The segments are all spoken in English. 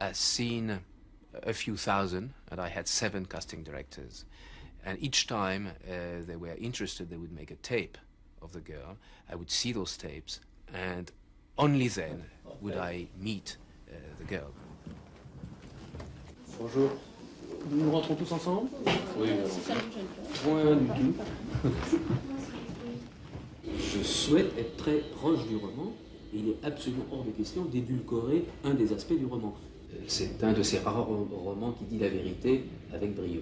has seen a few thousand, and I had 7 casting directors. And each time they were interested, they would make a tape of the girl. I would see those tapes, and only then would I meet the girl. Bonjour. Nous rentrons tous ensemble? Oui, point du tout. Je souhaite être très proche du roman, et il est absolument hors de question d'édulcorer un des aspects du roman. C'est un de ces rares romans qui dit la vérité avec brio.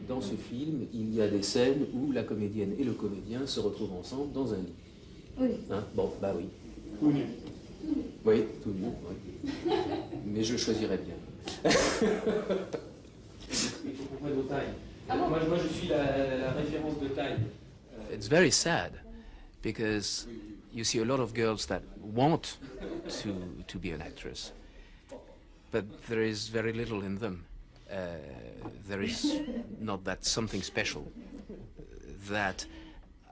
Dans ce film, il y a des scènes où la comédienne et le comédien se retrouvent ensemble dans un lit. Oui. Hein? Bon, bah oui. Tout nu. Oui, tout nu, oui. Mais je choisirais bien. Il faut qu'on prenne vos tailles. Moi, je suis la référence de taille. It's very sad because you see a lot of girls that want to be an actress, but there is very little in them. There is not that something special that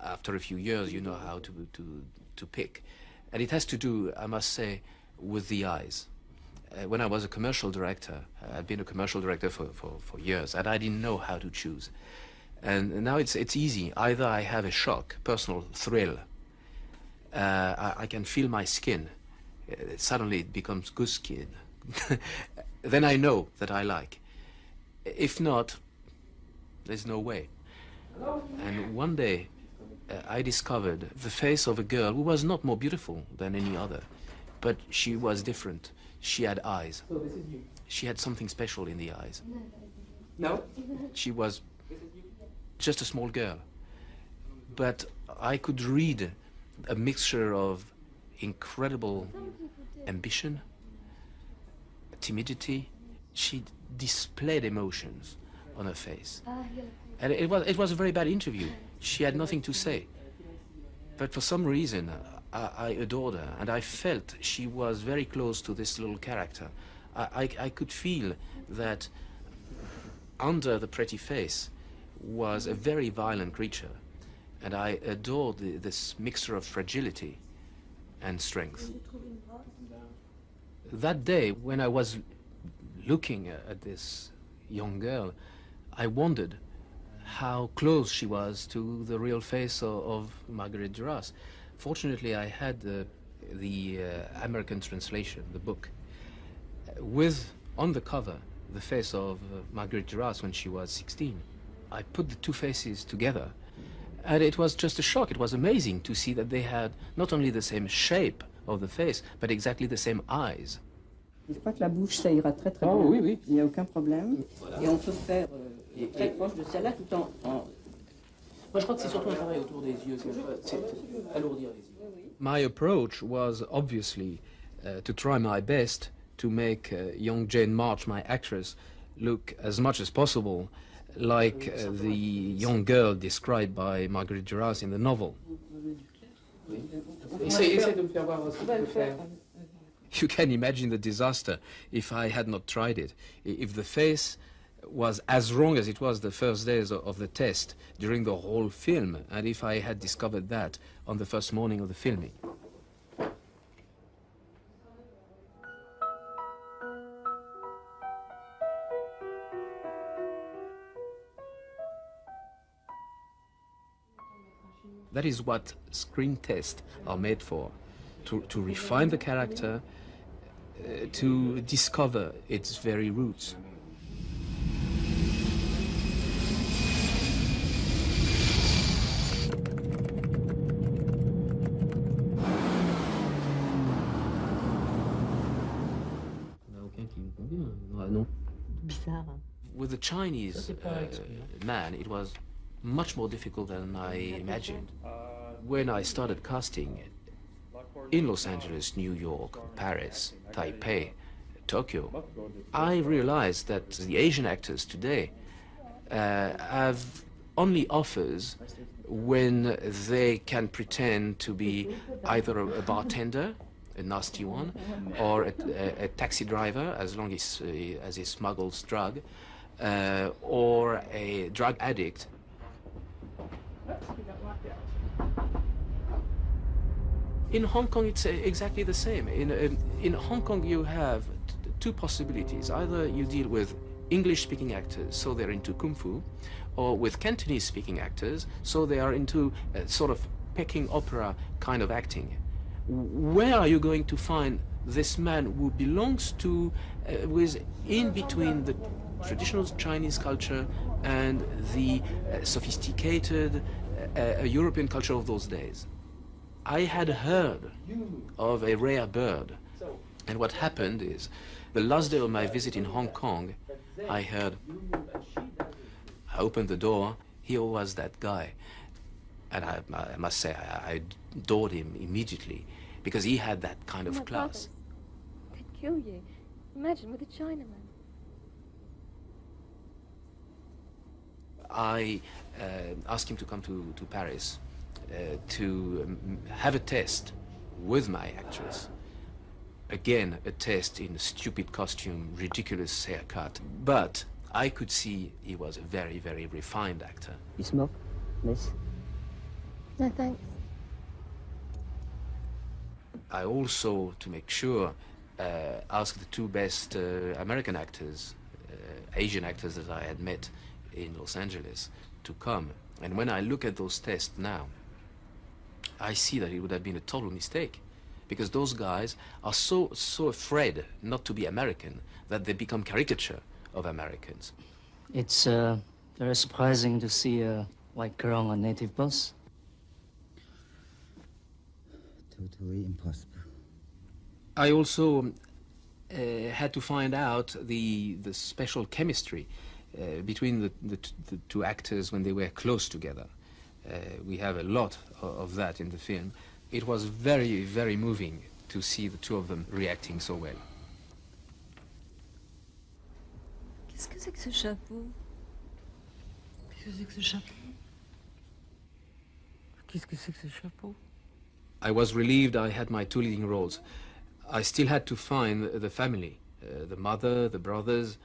after a few years you know how to pick. And it has to do, I must say, with the eyes. When I was a commercial director, I'd been a commercial director for years, and I didn't know how to choose. And now it's easy. Either I have a shock, personal thrill. I can feel my skin. Suddenly it becomes goose skin. Then I know that I like. If not, there's no way. And one day I discovered the face of a girl who was not more beautiful than any other, but she was different. She had eyes. So this is you. She had something special in the eyes. No? She was just a small girl. But I could read a mixture of incredible ambition, timidity. She displayed emotions on her face. And it was a very bad interview. She had nothing to say. But for some reason, I adored her, and I felt she was very close to this little character. I could feel that under the pretty face was a very violent creature, and I adored this mixture of fragility and strength. That day, when I was looking at this young girl, I wondered how close she was to the real face of Marguerite Duras. Fortunately, I had the American translation, the book, with, on the cover, the face of Marguerite Duras when she was 16. I put the two faces together, and it was just a shock. It was amazing to see that they had not only the same shape of the face, but exactly the same eyes. Je crois que la bouche, ça ira très très Oh, bien. oui, oui. Il n'y a aucun problème. Voilà. Et on peut faire très proche de celle-là tout en... Moi, je crois que c'est surtout un travail autour des yeux. C'est alourdir les yeux. My approach was obviously to try my best to make young Jane March, my actress, look as much as possible like the young girl described by Marguerite Duras in the novel. Essaye de me faire voir ce que tu peux faire. You can imagine the disaster if I had not tried it. If the face was as wrong as it was the first days of the test during the whole film, and if I had discovered that on the first morning of the filming. That is what screen tests are made for, to refine the character, to discover its very roots. Bizarre. With the Chinese man, it was much more difficult than I imagined. When I started casting in Los Angeles, New York, Paris, Taipei, Tokyo, I realized that the Asian actors today have only offers when they can pretend to be either a bartender, a nasty one, or a taxi driver, as long as he smuggles drug, or a drug addict. In Hong Kong, it's exactly the same. In Hong Kong, you have two possibilities. Either you deal with English-speaking actors, so they're into kung fu, or with Cantonese-speaking actors, so they are into a sort of Peking opera kind of acting. Where are you going to find this man who belongs to, who is in between the traditional Chinese culture and the sophisticated European culture of those days? I had heard of a rare bird, and what happened is, the last day of my visit in Hong Kong, I heard, I opened the door, here was that guy. And I must say, I adored him immediately, because he had that kind of class. Could kill you. Imagine with a Chinaman. I asked him to come to Paris to have a test with my actress. Again, a test in a stupid costume, ridiculous haircut. But I could see he was a very, very refined actor. You smoke, miss? No, thanks. I also, to make sure, asked the two best American actors, Asian actors that I had met in Los Angeles, to come. And when I look at those tests now, I see that it would have been a total mistake, because those guys are so afraid not to be American that they become caricature of Americans. It's very surprising to see a white girl on a native bus. Totally impossible. I also had to find out the special chemistry between the two actors when they were close together. We have a lot of that in the film. It was very, very moving to see the two of them reacting so well. Qu'est-ce que c'est que ce chapeau? Qu'est-ce que c'est que ce chapeau? Qu'est-ce que c'est que ce chapeau? I was relieved I had my two leading roles. I still had to find the family, the mother, the brothers.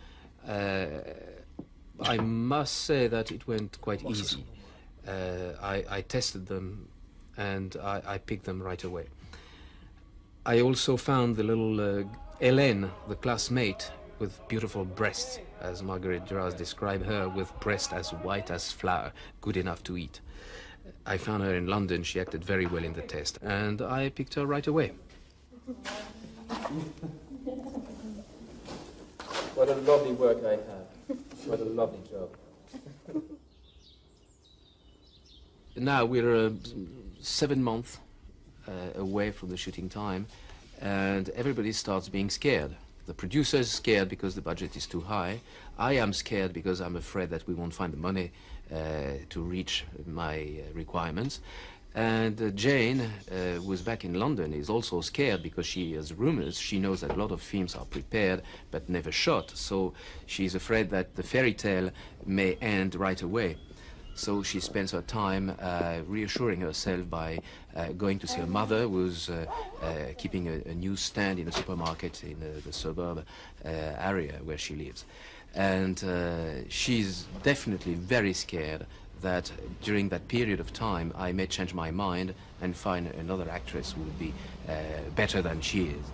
I must say that it went quite easy. I tested them and I picked them right away. I also found the little Hélène, the classmate, with beautiful breasts, as Marguerite Duras described her, with breasts as white as flour, good enough to eat. I found her in London. She acted very well in the test, and I picked her right away. What a lovely work I have. What a lovely job. Now we're 7 months away from the shooting time, and everybody starts being scared. The producer is scared because the budget is too high. I am scared because I'm afraid that we won't find the money to reach my requirements. And Jane, who's back in London, is also scared because she has rumors. She knows that a lot of films are prepared but never shot. So she's afraid that the fairy tale may end right away. So she spends her time reassuring herself by going to see her mother, who's keeping a newsstand in a supermarket in the suburb area where she lives. And she's definitely very scared that during that period of time I may change my mind and find another actress who would be better than she is.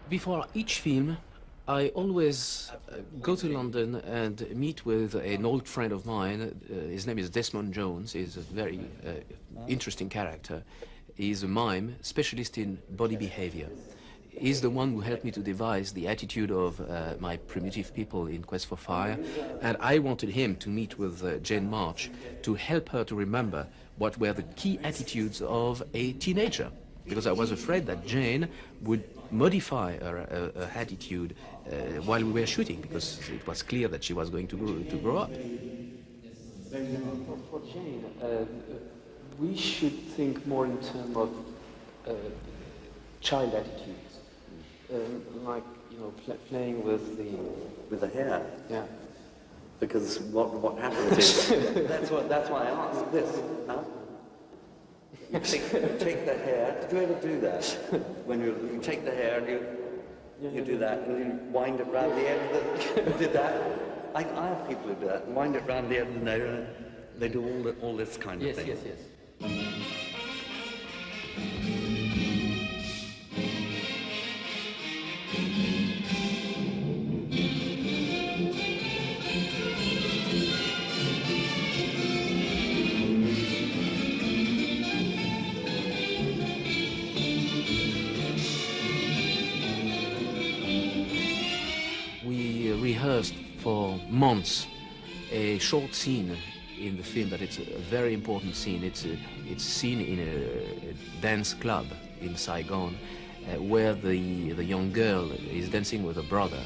Before each film, I always go to London and meet with an old friend of mine. His name is Desmond Jones. He's a very interesting character. He's a mime, specialist in body behavior. He's the one who helped me to devise the attitude of my primitive people in Quest for Fire. And I wanted him to meet with Jane March to help her to remember what were the key attitudes of a teenager. Because I was afraid that Jane would modify her attitude while we were shooting, because it was clear that she was going to grow up. For Jane, we should think more in terms of child attitudes, like, you know, playing with the hair. Yeah. Because what happens is that's why I asked this. Huh? You take the hair. Did you ever do that? When you take the hair and you do that and you wind it round the end of the. You did that? I have people who do that. Wind it round the end of the nose. They do all this kind of thing. Yes, yes. We rehearsed for months a short scene in the film, but it's a very important scene. It's a scene in a dance club in Saigon where the young girl is dancing with her brother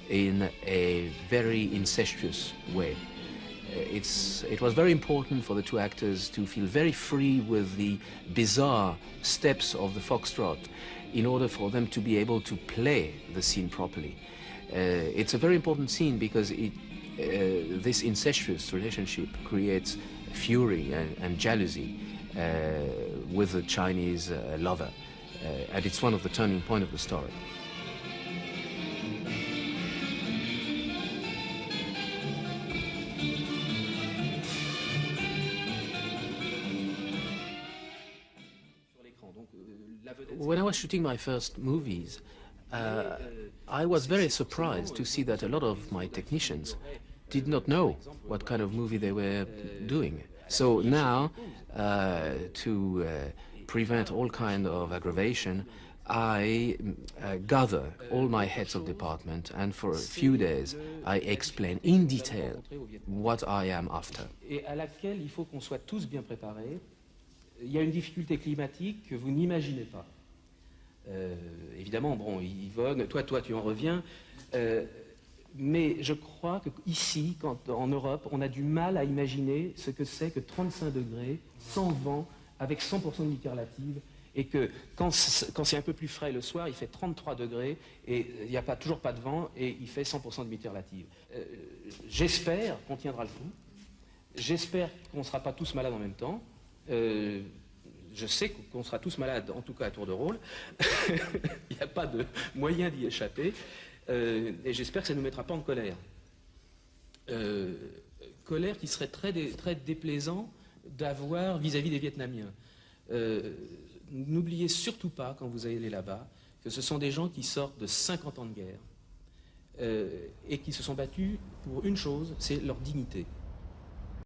in a very incestuous way. It was very important for the two actors to feel very free with the bizarre steps of the foxtrot in order for them to be able to play the scene properly. It's a very important scene because this incestuous relationship creates fury and jealousy with the Chinese lover, and it's one of the turning points of the story. When I was shooting my first movies, I was very surprised to see that a lot of my technicians did not know what kind of movie they were doing. So now, to prevent all kind of aggravation, I gather all my heads of department, and for a few days I explain in detail what I am after. Et à laquelle il faut qu'on soit tous bien préparés. Il y a une difficulté climatique que vous n'imaginez pas. Évidemment, bon, Yvonne, toi tu en reviens, mais je crois qu'ici, en Europe, on a du mal à imaginer ce que c'est que 35 degrés, sans vent, avec 100% d'humidité relative, et que quand c'est un peu plus frais le soir, il fait 33 degrés, et il n'y a toujours pas de vent, et il fait 100% d'humidité relative. J'espère qu'on tiendra le coup, j'espère qu'on ne sera pas tous malades en même temps. Je sais qu'on sera tous malades, en tout cas à tour de rôle. Il n'y a pas de moyen d'y échapper. Et j'espère que ça ne nous mettra pas en colère. Colère qui serait très déplaisant d'avoir vis-à-vis des Vietnamiens. N'oubliez surtout pas, quand vous allez là-bas, que ce sont des gens qui sortent de 50 ans de guerre et qui se sont battus pour une chose, c'est leur dignité.